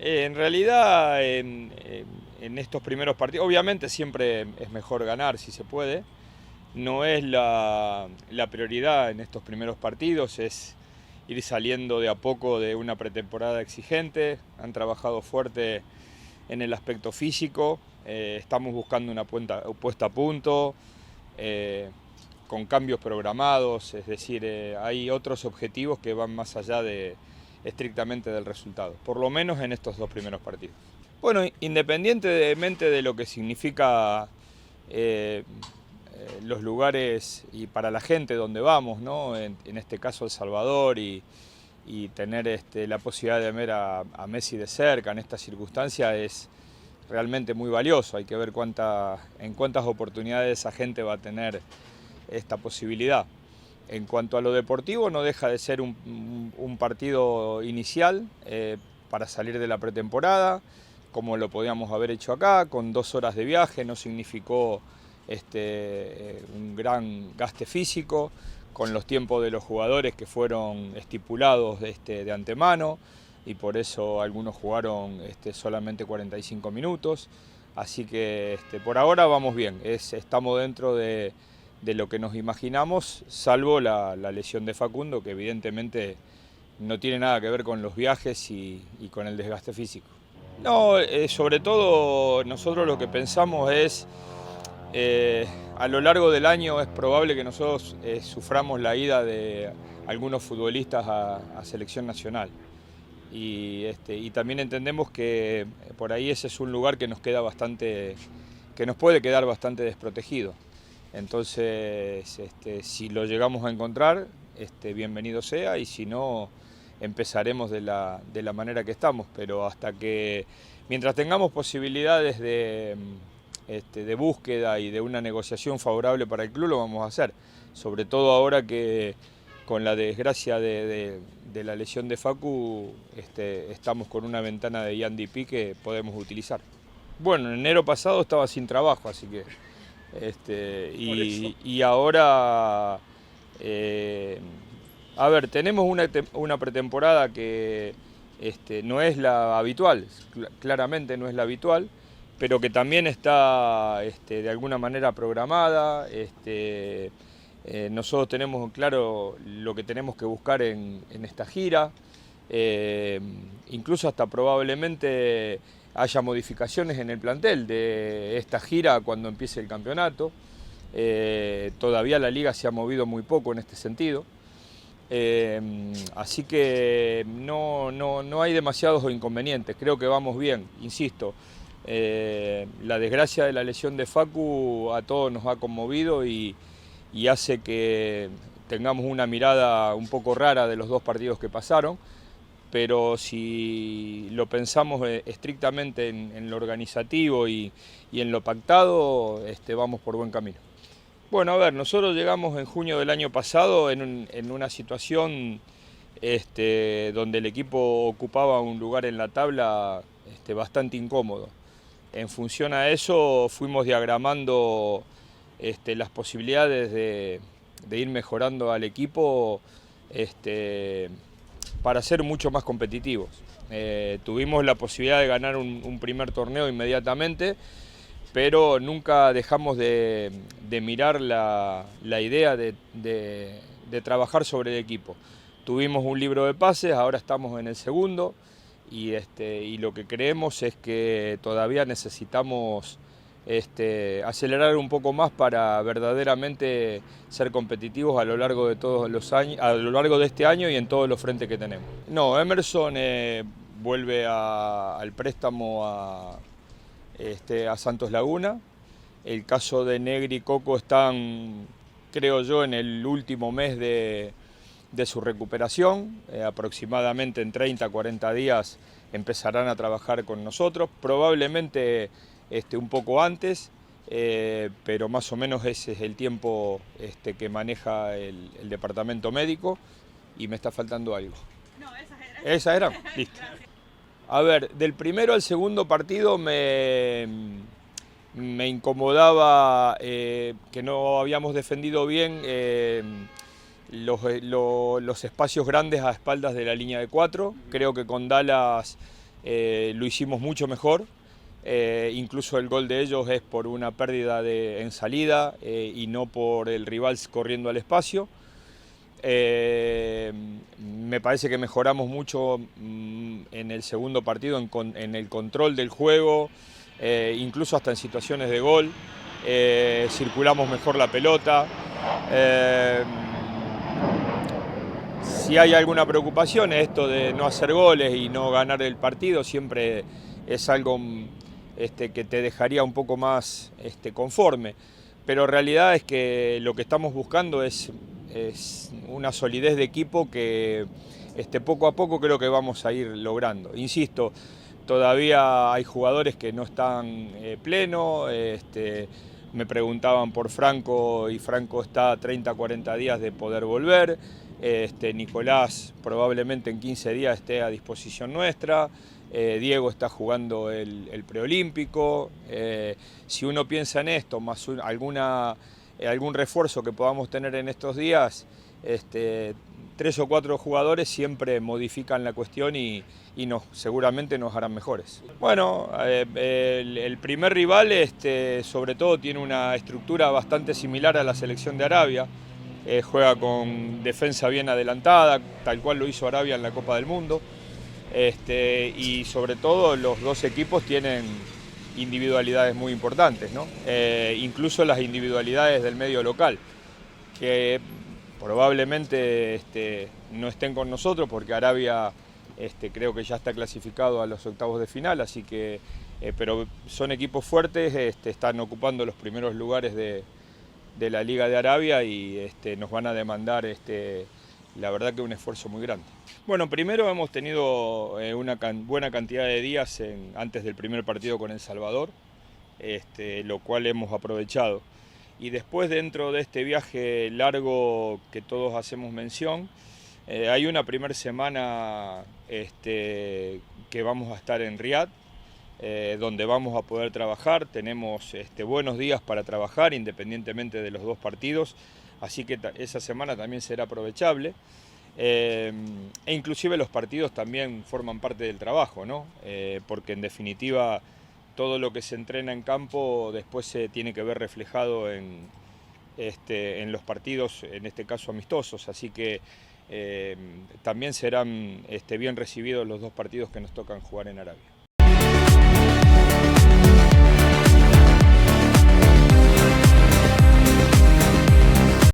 En realidad, en estos primeros partidos, obviamente siempre es mejor ganar si se puede. No es la prioridad en estos primeros partidos, es ir saliendo de a poco de una pretemporada exigente. Han trabajado fuerte en el aspecto físico, estamos buscando una puesta a punto, eh, con cambios programados, es decir, hay otros objetivos que van más allá de estrictamente del resultado, por lo menos en estos dos primeros partidos. Bueno, independientemente de lo que significa los lugares y para la gente donde vamos, ¿no? En este caso El Salvador y tener la posibilidad de ver a Messi de cerca en esta circunstancia es realmente muy valioso. Hay que ver en cuántas oportunidades esa gente va a tener esta posibilidad. En cuanto a lo deportivo, no deja de ser un partido inicial para salir de la pretemporada, como lo podíamos haber hecho acá, con 2 horas de viaje, no significó un gran gaste físico, con los tiempos de los jugadores que fueron estipulados de antemano, y por eso algunos jugaron solamente 45 minutos. Así que por ahora vamos bien, estamos dentro de lo que nos imaginamos, salvo la lesión de Facundo, que evidentemente no tiene nada que ver con los viajes y con el desgaste físico. No, sobre todo nosotros lo que pensamos es, a lo largo del año es probable que nosotros suframos la ida de algunos futbolistas a selección nacional. Y también entendemos que por ahí ese es un lugar que nos puede quedar bastante desprotegido. Entonces, si lo llegamos a encontrar, bienvenido sea, y si no, empezaremos de la manera que estamos. Pero mientras tengamos posibilidades de búsqueda y de una negociación favorable para el club, lo vamos a hacer. Sobre todo ahora que con la desgracia de la lesión de Facu, estamos con una ventana de IANDP que podemos utilizar. Bueno, en enero pasado estaba sin trabajo, así que y ahora, a ver, tenemos una pretemporada que no es la habitual, claramente no es la habitual, pero que también está de alguna manera programada. Nosotros tenemos claro lo que tenemos que buscar en esta gira, incluso hasta probablemente haya modificaciones en el plantel de esta gira cuando empiece el campeonato. Todavía la liga se ha movido muy poco en este sentido. Así que no hay demasiados inconvenientes, creo que vamos bien, insisto. La desgracia de la lesión de Facu a todos nos ha conmovido y hace que tengamos una mirada un poco rara de los dos partidos que pasaron, pero si lo pensamos estrictamente en lo organizativo y en lo pactado, vamos por buen camino. Bueno, a ver, nosotros llegamos en junio del año pasado en una situación donde el equipo ocupaba un lugar en la tabla bastante incómodo. En función a eso fuimos diagramando las posibilidades de ir mejorando al equipo para ser mucho más competitivos. Tuvimos la posibilidad de ganar un primer torneo inmediatamente, pero nunca dejamos de mirar la idea de trabajar sobre el equipo. Tuvimos un libro de pases, ahora estamos en el segundo, y lo que creemos es que todavía necesitamos acelerar un poco más para verdaderamente ser competitivos a lo largo de todos los años, a lo largo de este año y en todos los frentes que tenemos. No, Emerson vuelve al préstamo a Santos Laguna. El caso de Negri y Coco están, creo yo, en el último mes de su recuperación. Aproximadamente en 30 a 40 días empezarán a trabajar con nosotros, probablemente un poco antes, pero más o menos ese es el tiempo que maneja el departamento médico, y me está faltando algo. No, esas eran. ¿Esas eran? Listo. A ver, del primero al segundo partido me incomodaba que no habíamos defendido bien los espacios grandes a espaldas de la línea de 4. Creo que con Dallas lo hicimos mucho mejor. Incluso el gol de ellos es por una pérdida en salida y no por el rival corriendo al espacio. Me parece que mejoramos mucho en el segundo partido en el control del juego, incluso hasta en situaciones de gol. Circulamos mejor la pelota. Si hay alguna preocupación, esto de no hacer goles y no ganar el partido siempre es algo que te dejaría un poco más conforme. Pero realidad es que lo que estamos buscando es una solidez de equipo que poco a poco creo que vamos a ir logrando. Insisto, todavía hay jugadores que no están pleno. Me preguntaban por Franco y Franco está a 30-40 días de poder volver. Nicolás probablemente en 15 días esté a disposición nuestra. Diego está jugando el preolímpico. Si uno piensa en esto, más algún refuerzo que podamos tener en estos días, 3 o 4 jugadores siempre modifican la cuestión y seguramente nos harán mejores. Bueno, el primer rival sobre todo tiene una estructura bastante similar a la selección de Arabia. Juega con defensa bien adelantada, tal cual lo hizo Arabia en la Copa del Mundo. Y sobre todo los dos equipos tienen individualidades muy importantes, ¿no? Incluso las individualidades del medio local, que probablemente no estén con nosotros porque Arabia creo que ya está clasificado a los octavos de final, así que, pero son equipos fuertes, están ocupando los primeros lugares de la Liga de Arabia y nos van a demandar la verdad que un esfuerzo muy grande. Bueno, primero hemos tenido una buena cantidad de días antes del primer partido con El Salvador, lo cual hemos aprovechado. Y después, dentro de este viaje largo que todos hacemos mención, hay una primera semana que vamos a estar en Riad, donde vamos a poder trabajar. Tenemos buenos días para trabajar independientemente de los dos partidos, así que esa semana también será aprovechable. E inclusive los partidos también forman parte del trabajo, ¿no? Porque en definitiva todo lo que se entrena en campo después se tiene que ver reflejado en los partidos, en este caso amistosos, así que también serán bien recibidos los dos partidos que nos tocan jugar en Arabia.